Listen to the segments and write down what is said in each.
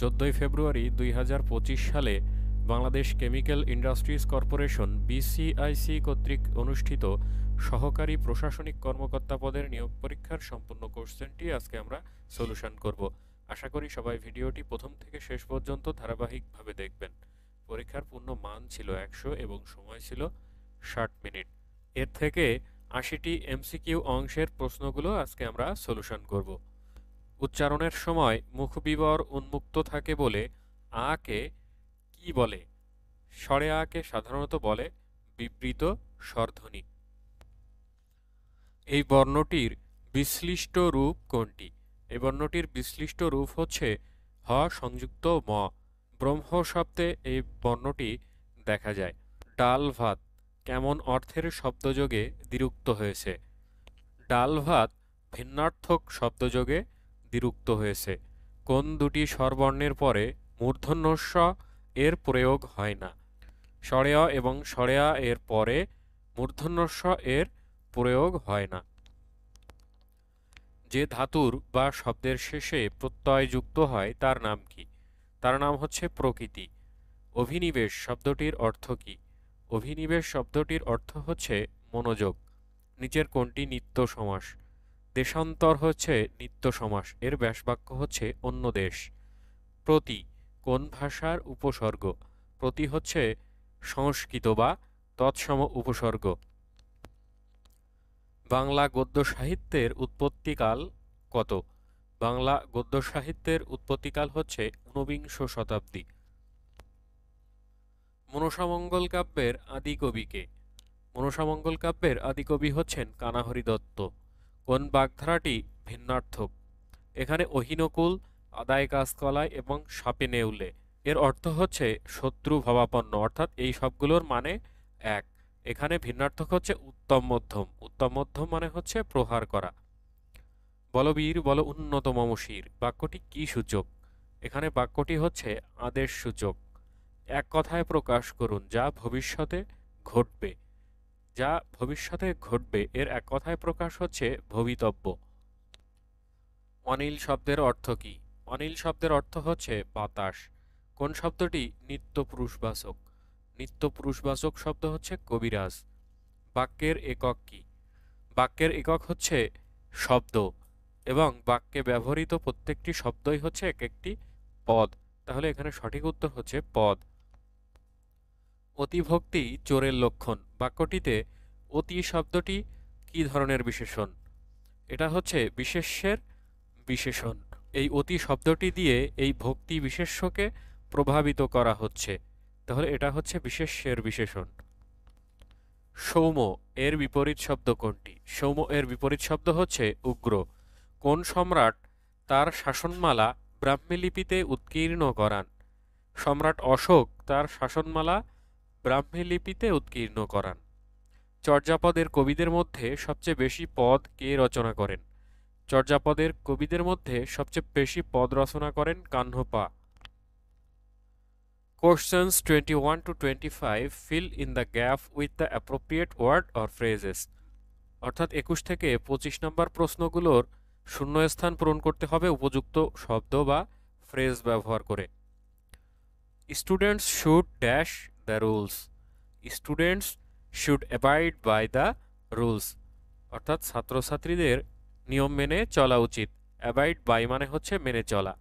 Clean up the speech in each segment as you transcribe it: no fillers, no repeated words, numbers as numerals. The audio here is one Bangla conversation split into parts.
14 ফেব্রুয়ারি 2025 সালে Bangladesh chemical industries corporation BCIC কর্তৃক অনুষ্ঠিত সহকারী প্রশাসনিক কর্মকর্তা পদের নিয়োগ পরীক্ষার সম্পূর্ণ কোশ্চেনটি আজকে আমরা সলিউশন করব। আশা করি সবাই ভিডিওটি প্রথম থেকে শেষ পর্যন্ত ধারাবাহিকভাবে দেখবেন। পরীক্ষার পূর্ণ মান ছিল 100 এবং সময় ছিল 60 মিনিট। এর থেকে 80টি এমসিকিউ অংশের প্রশ্নগুলো আজকে আমরা সলিউশন করব। উচ্চারণের সময় মুখবিবর উন্মুক্ত থাকে বলে আ কে কি বলে? স্বরে আ কে সাধারণত বলে বিবৃত স্বরধ্বনি। এই বর্ণটির বিশ্লিষ্ট রূপ কোনটি? এই বর্ণটির বিশ্লিষ্ট রূপ হচ্ছে হ সংযুক্ত ম। ব্রহ্ম শব্দে এই বর্ণটি দেখা যায়। ডাল ভাত কেমন অর্থের শব্দযোগে দ্বিরুক্ত হয়েছে? ডাল ভাত ভিন্নার্থক শব্দযোগে দ্বিরুক্ত হয়েছে। কোন দুটি স্বরবর্ণের পরে মূর্ধন্য ষ এর প্রয়োগ হয় না? স্বরে অ এবং স্বরে আ এর পরে মূর্ধন্য ষ এর প্রয়োগ হয় না। যে ধাতুর বা শব্দের শেষে প্রত্যয় যুক্ত হয় তার নাম কি? তার নাম হচ্ছে প্রকৃতি। অভিনিবেশ শব্দটির অর্থ কি? অভিনিবেশ শব্দটির অর্থ হচ্ছে মনোযোগ। নিচের কোনটি নিত্য সমাস? দেশান্তর হচ্ছে নিত্য সমাস, এর ব্যাসবাক্য হচ্ছে অন্য দেশ। প্রতি কোন ভাষার উপসর্গ? প্রতি হচ্ছে সংস্কৃত বা তৎসম উপসর্গ। বাংলা গদ্য সাহিত্যের উৎপত্তিকাল কত? বাংলা গদ্য সাহিত্যের উৎপত্তিকাল হচ্ছে ঊনবিংশ শতাব্দী। মনসামঙ্গল কাব্যের আদিকবি কে? মনসামঙ্গল কাব্যের আদিকবি হচ্ছেন কানাহরি দত্ত। কোন বাগধারাটি ভিন্নার্থক? এখানে অহিনকুল, আদায় কাজকলায় এবং সাপে নেউলে এর অর্থ হচ্ছে শত্রু ভাবাপন্ন, অর্থাৎ এই সবগুলোর মানে এক। এখানে ভিন্নার্থক হচ্ছে উত্তম মধ্যম। উত্তম মধ্যম মানে হচ্ছে প্রহার করা। বলবীর বল উন্নত মমশির বাক্যটি কি সূচক? এখানে বাক্যটি হচ্ছে আদেশ সূচক। এক কথায় প্রকাশ করুন যা ভবিষ্যতে ঘটবে। যা ভবিষ্যতে ঘটবে এর এক কথায় প্রকাশ হচ্ছে ভবিতব্য। অনিল শব্দের অর্থ কি? অনিল শব্দের অর্থ হচ্ছে বাতাস। কোন শব্দটি নিত্য পুরুষবাচক? নিত্য পুরুষবাচক শব্দ হচ্ছে কবিরাজ। বাক্যের একক কি? বাক্যের একক হচ্ছে শব্দ এবং বাক্যে ব্যবহৃত প্রত্যেকটি শব্দই হচ্ছে এক একটি পদ। তাহলে এখানে সঠিক উত্তর হচ্ছে পদ। অতিভক্তি চোরের লক্ষণ বাক্যটিতে অতি শব্দটি কি ধরনের বিশেষণ? এটা হচ্ছে বিশেষ্যের বিশেষণ। এই অতি শব্দটি দিয়ে এই ভক্তি বিশেষ্যকে প্রভাবিত করা হচ্ছে, তাহলে এটা হচ্ছে বিশেষ্যের বিশেষণ। সৌম্য এর বিপরীত শব্দ কোনটি? সৌম্য এর বিপরীত শব্দ হচ্ছে উগ্র। কোন সম্রাট তার শাসনমালা ব্রাহ্মী লিপিতে উৎকীর্ণ করান? সম্রাট অশোক তার শাসনমালা ব্রাহ্মী লিপিতে উৎকীর্ণ করান। চর্যাপদের কবিদের মধ্যে সবচেয়ে বেশি পদ কে রচনা করেন? চর্যাপদের কবিদের মধ্যে সবচেয়ে বেশি পদ রচনা করেন কাহ্নপা। Questions 21 to 25 fill in the gap with the appropriate word or phrases. অর্থাৎ 21 থেকে 25 নম্বর প্রশ্নগুলোর শূন্যস্থান পূরণ করতে হবে উপযুক্ত শব্দ বা ফ্রেজ ব্যবহার করে। Students should dash the rules. Students should abide by the rules. অর্থাৎ ছাত্রছাত্রীদের নিয়ম মেনে চলা উচিত। অ্যাবাইড বাই মানে হচ্ছে মেনে চলা।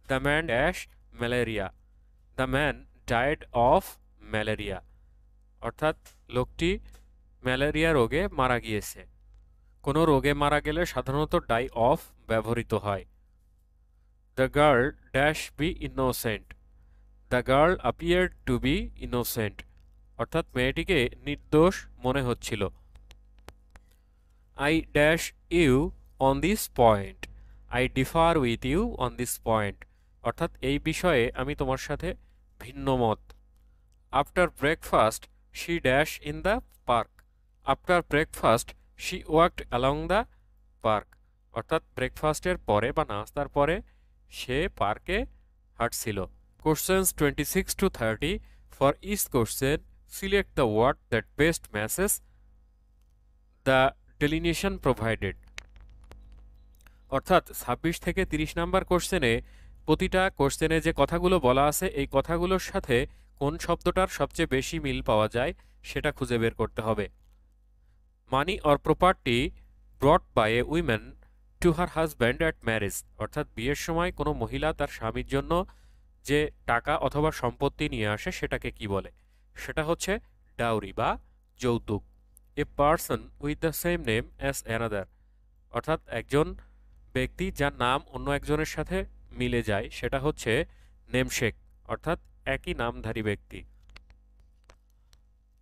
The man dash malaria. The man died of malaria, অর্থাৎ লোকটি ম্যালেরিয়া রোগে মারা গিয়েছে। কোনো রোগে মারা গেলে সাধারণত ডাই অফ ব্যবহৃত হয়। The girl dash be innocent. The girl appeared to be innocent, অর্থাৎ মেয়েটিকে নির্দোষ মনে হচ্ছিল। I dash you on this point. I differ with you on this point. অর্থাৎ এই বিষয়ে আমি তোমার সাথে ভিন্ন মত। After breakfast, she dash in the park. After breakfast, she walked along the park. অর্থাৎ ব্রেকফাস্টের পরে বা নাস্তার পরে সে পার্কে হাঁটছিল। Questions 26 to 30. For each question, select the word that best matches the delineation provided. অর্থাৎ 26 থেকে 30 নাম্বার কোশ্চেনে প্রতিটা কোশ্চেনে যে কথাগুলো বলা আছে এই কথাগুলোর সাথে কোন শব্দটার সবচেয়ে বেশি মিল পাওয়া যায় সেটা খুঁজে বের করতে হবে। Money or property brought by a women to her husband at marriage, অর্থাৎ বিয়ের সময় কোনো মহিলা তার স্বামীর জন্য যে টাকা অথবা সম্পত্তি নিয়ে আসে সেটাকে কি বলে? সেটা হচ্ছে ডাউরি বা যৌতুক। A person with the same name as another, অর্থাৎ একজন ব্যক্তি যার নাম অন্য একজনের সাথে মিলে যায় সেটা হচ্ছে নেমশেক, অর্থাৎ একই নামধারী ব্যক্তি।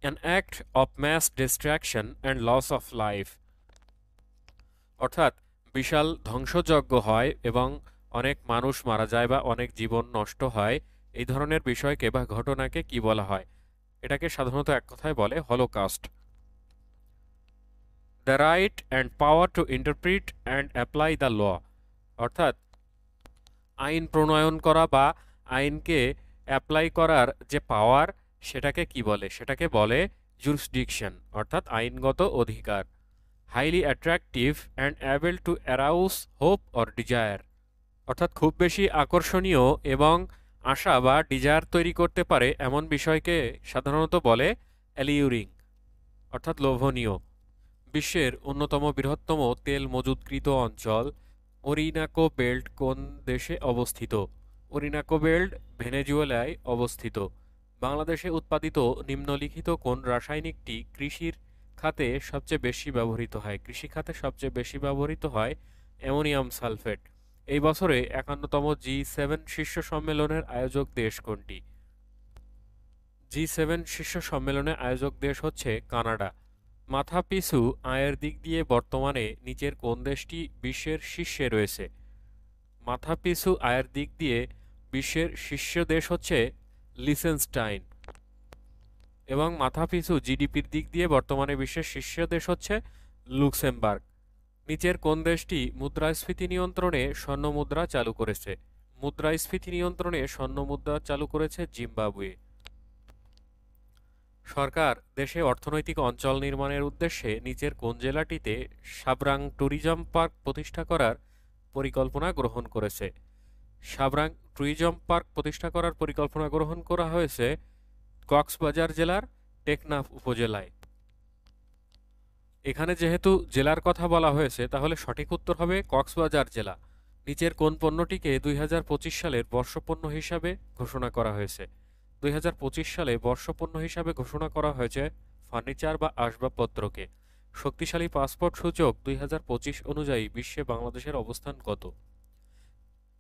An act of mass destruction and loss of life, অর্থাৎ বিশাল ধ্বংসযজ্ঞ হয় এবং অনেক মানুষ মারা যায় বা অনেক জীবন নষ্ট হয়, এই ধরনের বিষয়কে বা ঘটনাকে কি বলা হয়? এটাকে সাধারণত এক কথায় বলে holocaust. The right and power to interpret and apply the law, অর্থাৎ আইন প্রণয়ন করা বা আইনকে অ্যাপ্লাই করার যে পাওয়ার সেটাকে কি বলে? সেটাকে বলে জুরিসডিকশন, অর্থাৎ আইনগত অধিকার। Highly attractive and able to arouse hope or desire, অর্থাৎ খুব বেশি আকর্ষণীয় এবং আশা বা ডিজায়ার তৈরি করতে পারে এমন বিষয়কে সাধারণত বলে অ্যালিউরিং, অর্থাৎ লোভনীয়। বিশ্বের অন্যতম বৃহত্তম তেল মজুতকৃত অঞ্চল ওরিনাকো বেল্ট কোন দেশে অবস্থিত? ওরিনাকো বেল্ট ভেনেজুয়েলায় অবস্থিত। বাংলাদেশে উৎপাদিত নিম্নলিখিত কোন রাসায়নিকটি কৃষির খাতে সবচেয়ে বেশি ব্যবহৃত হয়? কৃষিখাতে সবচেয়ে বেশি ব্যবহৃত হয় অ্যামোনিয়াম সালফেট। এই বছরে 51তম জি7 শীর্ষ সম্মেলনের আয়োজক দেশ কোনটি? জি7 শীর্ষ সম্মেলনের আয়োজক দেশ হচ্ছে কানাডা। মাথাপিছু আয়ের দিক দিয়ে বর্তমানে নিচের কোন দেশটি বিশ্বের শীর্ষে রয়েছে? মাথাপিছু আয়ের দিক দিয়ে বিশ্বের শীর্ষ দেশ হচ্ছে লিসেনস্টাইন, এবং মাথাপিছু জিডিপির দিক দিয়ে বর্তমানে বিশ্বের শীর্ষ দেশ হচ্ছে লুক্সেমবার্গ। নিচের কোন দেশটি মুদ্রাস্ফীতি নিয়ন্ত্রণে স্বর্ণমুদ্রা চালু করেছে? মুদ্রাস্ফীতি নিয়ন্ত্রণে স্বর্ণমুদ্রা চালু করেছে জিম্বাবুয়ে। সরকার দেশে অর্থনৈতিক অঞ্চল নির্মাণের উদ্দেশ্যে নিচের কোন জেলাটিতে সাবরাং ট্যুরিজম পার্ক প্রতিষ্ঠা করার পরিকল্পনা গ্রহণ করেছে? সাবরাং ট্যুরিজম পার্ক প্রতিষ্ঠা করার পরিকল্পনা গ্রহণ করা হয়েছে কক্সবাজার জেলার টেকনাফ উপজেলায়। এখানে যেহেতু জেলার কথা বলা হয়েছে তাহলে সঠিক উত্তর হবে কক্সবাজার জেলা। নিচের কোন পণ্যটিকে 2025 সালের বর্ষপণ্য হিসাবে ঘোষণা করা হয়েছে? 2025 সালে বর্ষপণ্য হিসাবে ঘোষণা করা হয়েছে ফার্নিচার বা আসবাবপত্রকে। শক্তিশালী পাসপোর্ট সূচক 2025 অনুযায়ী বিশ্বে বাংলাদেশের অবস্থান কত?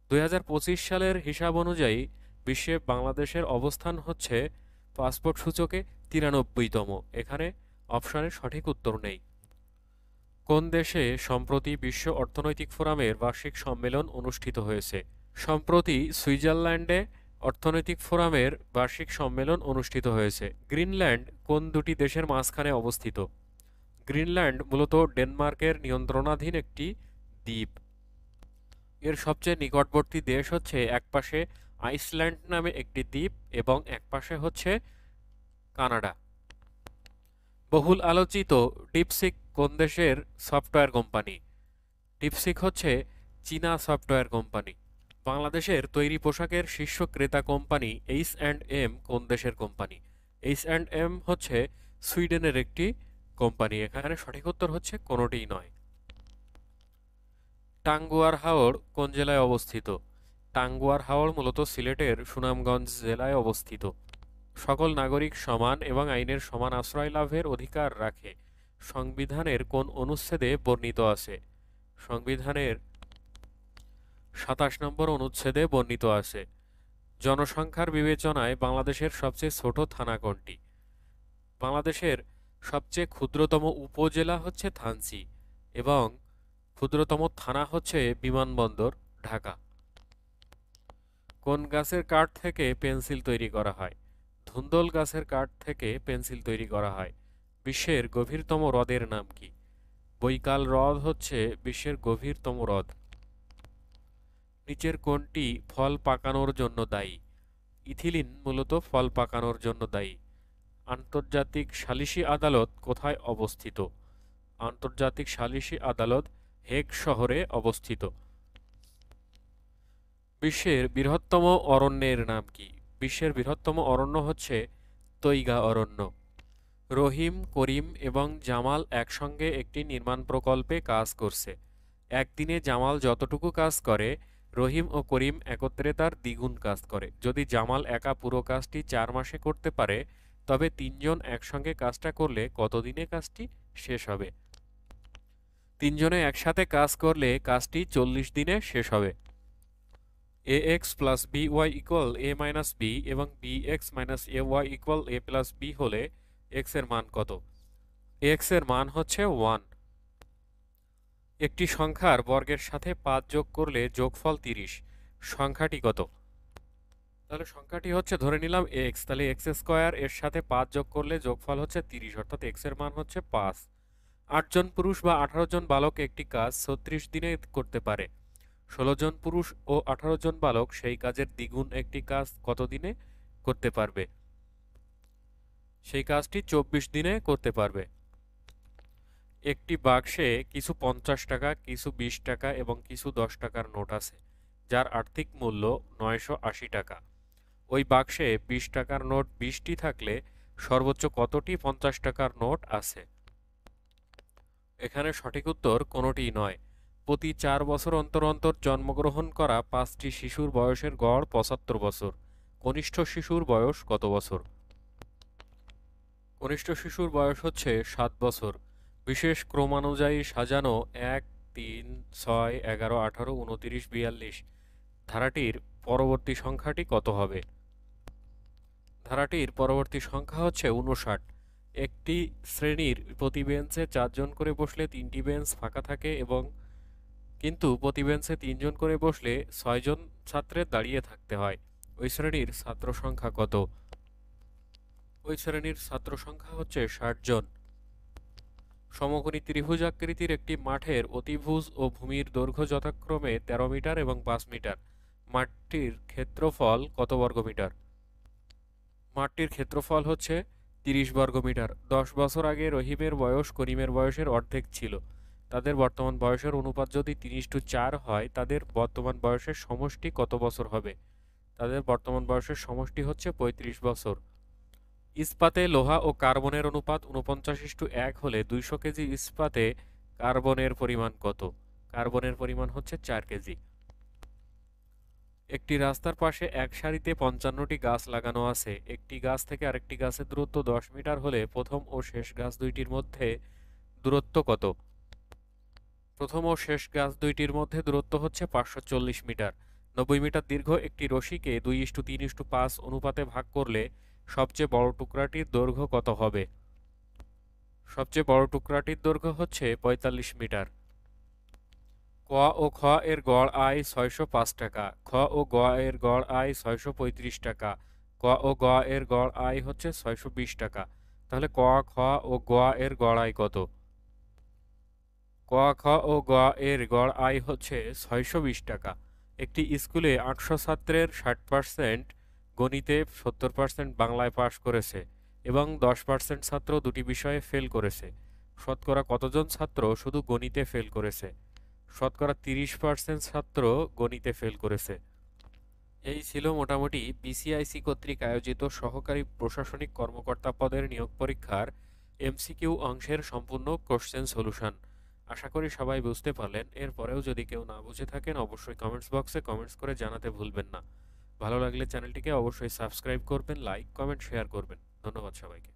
2025 সালের হিসাব অনুযায়ী বিশ্বে বাংলাদেশের অবস্থান হচ্ছে পাসপোর্ট সূচকে 93তম। এখানে অপশনের সঠিক উত্তর নেই। কোন দেশে সম্প্রতি বিশ্ব অর্থনৈতিক ফোরামের বার্ষিক সম্মেলন অনুষ্ঠিত হয়েছে? সম্প্রতি সুইজারল্যান্ডে অর্থনৈতিক ফোরামের বার্ষিক সম্মেলন অনুষ্ঠিত হয়েছে। গ্রিনল্যান্ড কোন দুটি দেশের মাঝখানে অবস্থিত? গ্রিনল্যান্ড মূলত ডেনমার্কের নিয়ন্ত্রণাধীন একটি দ্বীপ। এর সবচেয়ে নিকটবর্তী দেশ হচ্ছে একপাশে আইসল্যান্ড নামে একটি দ্বীপ এবং একপাশে হচ্ছে কানাডা। বহুল আলোচিত ডিপসিক কোন দেশের সফটওয়্যার কোম্পানি? ডিপসিক হচ্ছে চীনা সফটওয়্যার কোম্পানি। বাংলাদেশের তৈরি পোশাকের শীর্ষ ক্রেতা কোম্পানি এইচ&এম কোন দেশের কোম্পানি? এইচ&এম হচ্ছে সুইডেনের একটি কোম্পানি। এখানে সঠিক উত্তর হচ্ছে কোনোটিই নয়। টাঙ্গুয়ার হাওর কোন জেলায় অবস্থিত? টাঙ্গুয়ার হাওর মূলত সিলেটের সুনামগঞ্জ জেলায় অবস্থিত। সকল নাগরিক সমান এবং আইনের সমান আশ্রয় লাভের অধিকার রাখে সংবিধানের কোন অনুচ্ছেদে বর্ণিত আছে? সংবিধানের 27 নম্বর অনুচ্ছেদে বর্ণিত আছে। জনসংখ্যার বিবেচনায় বাংলাদেশের সবচেয়ে ছোট থানা কোনটি? বাংলাদেশের সবচেয়ে ক্ষুদ্রতম উপজেলা হচ্ছে থানচি এবং ক্ষুদ্রতম থানা হচ্ছে বিমানবন্দর ঢাকা। কোন গাছের কাঠ থেকে পেন্সিল তৈরি করা হয়? ধুন্দল গাছের কাঠ থেকে পেন্সিল তৈরি করা হয়। বিশ্বের গভীরতম হ্রদের নাম কি? বৈকাল হ্রদ হচ্ছে বিশ্বের গভীরতম হ্রদ। নিচের কোনটি ফল পাকানোর জন্য দায়ী? ইথিলিন মূলত ফল পাকানোর জন্য দায়ী। আন্তর্জাতিক সালিসি আদালত কোথায় অবস্থিত? আন্তর্জাতিক সালিসি আদালত হেগ শহরে অবস্থিত। বিশ্বের বৃহত্তম অরণ্যের নাম কি? বিশ্বের বৃহত্তম অরণ্য হচ্ছে তৈগা অরণ্য। রহিম, করিম এবং জামাল একসঙ্গে একটি নির্মাণ প্রকল্পে কাজ করছে। একদিনে জামাল যতটুকু কাজ করে, রহিম ও করিম একত্রে তার দ্বিগুণ কাজ করে। যদি জামাল একা পুরো কাজটি 4 মাসে করতে পারে, তবে তিনজন একসঙ্গে কাজটা করলে কত দিনে কাজটি শেষ হবে? তিনজনে একসাথে কাজ করলে কাজটি 40 দিনে শেষ হবে। ax plus by equal a minus b এবং bx minus ay equal a plus b হলে x এর মান কত? x এর মান হচ্ছে 1। একটি সংখ্যার বর্গের সাথে 5 যোগ করলে যোগফল 30। সংখ্যাটি কত? তাহলে সংখ্যাটি হচ্ছে, ধরে নিলাম x, তাহলে x স্কয়ার এর সাথে 5 যোগ করলে যোগফল হচ্ছে 30, অর্থাৎ x এর মান হচ্ছে 5। 8 জন পুরুষ বা 18 জন বালক একটি কাজ 36 দিনে করতে পারে। 16 জন পুরুষ ও 18 জন বালক সেই কাজের দ্বিগুণ একটি কাজ কত দিনে করতে পারবে? সেই কাজটি 24 দিনে করতে পারবে। একটি বাক্সে কিছু 50 টাকা, কিছু 20 টাকা এবং কিছু 10 টাকার নোট আছে, যার আর্থিক মূল্য 980 টাকা। ওই বাক্সে 20 টাকার নোট 20টি থাকলে সর্বোচ্চ কতটি 50 টাকার নোট আছে? এখানে সঠিক উত্তর কোনোটিই নয়। প্রতি 4 বছর অন্তর অন্তর জন্মগ্রহণ করা 5টি শিশুর বয়সের গড় 75 বছর। কনিষ্ঠ শিশুর বয়স কত বছর? কনিষ্ঠ শিশুর বয়স হচ্ছে 7 বছর। বিশেষ ক্রমানুযায়ী সাজানো 1, 3, 6, 11, 18, 29, 42 ধারাটির পরবর্তী সংখ্যাটি কত হবে? ধারাটির পরবর্তী সংখ্যা হচ্ছে 59। একটি শ্রেণীর প্রতি বেঞ্চে 4 জন করে বসলে 3টি বেঞ্চ ফাঁকা থাকে, এবং কিন্তু প্রতি বেঞ্চে 3 জন করে বসলে 6 জন ছাত্রের দাঁড়িয়ে থাকতে হয়। ওই শ্রেণীর ছাত্র সংখ্যা কত? ওই শ্রেণীর ছাত্র সংখ্যা হচ্ছে 60 জন। সমকোণী ত্রিভুজাকৃতির একটি মাঠের অতিভুজ ও ভূমির দৈর্ঘ্য যথাক্রমে 13 মিটার এবং 5 মিটার। মাঠটির ক্ষেত্রফল কত বর্গমিটার? মাঠটির ক্ষেত্রফল হচ্ছে 30 বর্গমিটার। 10 বছর আগে রহিমের বয়স করিমের বয়সের অর্ধেক ছিল। তাদের বর্তমান বয়সের অনুপাত যদি 3:4 হয়, তাদের বর্তমান বয়সের সমষ্টি কত বছর হবে? তাদের বর্তমান বয়সের সমষ্টি হচ্ছে 35 বছর। ইস্পাতে লোহা ও কার্বনের অনুপাত 49:1 হলে 200 কেজি ইস্পাতে কার্বনের পরিমাণ কত? কার্বনের পরিমাণ হচ্ছে 4 কেজি। একটি রাস্তার পাশে এক সারিতে 55টি গাছ লাগানো আছে। একটি গাছ থেকে আরেকটি গাছের দূরত্ব 10 মিটার হলে প্রথম ও শেষ গাছ দুইটির মধ্যে দূরত্ব কত? প্রথম ও শেষ গাছ দুইটির মধ্যে দূরত্ব হচ্ছে 540 মিটার। 90 মিটার দীর্ঘ একটি রশিকে 2:3:5 অনুপাতে ভাগ করলে সবচেয়ে বড় টুকরাটির দৈর্ঘ্য কত হবে? সবচেয়ে বড় টুকরাটির দৈর্ঘ্য হচ্ছে 45 মিটার। ক ও খ এর গড় আয় 605 টাকা। খ ও গ এর গড় আয় 635 টাকা। ক ও গ এর গড় আয় হচ্ছে 620 টাকা। তাহলে ক, খ ও গ এর গড় আয় কত? ক, খ ও গ এর গড় আয় হচ্ছে 620 টাকা। একটি স্কুলে 800 ছাত্রের 60% গণিতে, 70% বাংলায় পাশ করেছে এবং 10% ছাত্র দুটি বিষয়ে ফেল করেছে। শতকরা কতজন ছাত্র শুধু গণিতে ফেল করেছে? শতকরা 30% ছাত্র গণিতে ফেল করেছে। এই ছিল মোটামুটি বিসিআইসি কর্তৃক আয়োজিত সহকারী প্রশাসনিক কর্মকর্তা পদের নিয়োগ পরীক্ষার এমসিকিউ অংশের সম্পূর্ণ কোশ্চেন সলিউশন। আশা করি সবাই বুঝতে পারলেন। এরপরেও যদি কেউ না বুঝে থাকেন, অবশ্যই কমেন্টস বক্সে কমেন্টস করে জানাতে ভুলবেন না। ভালো লাগলে চ্যানেলটিকে অবশ্যই সাবস্ক্রাইব করবেন, লাইক, কমেন্ট, শেয়ার করবেন। ধন্যবাদ সবাইকে।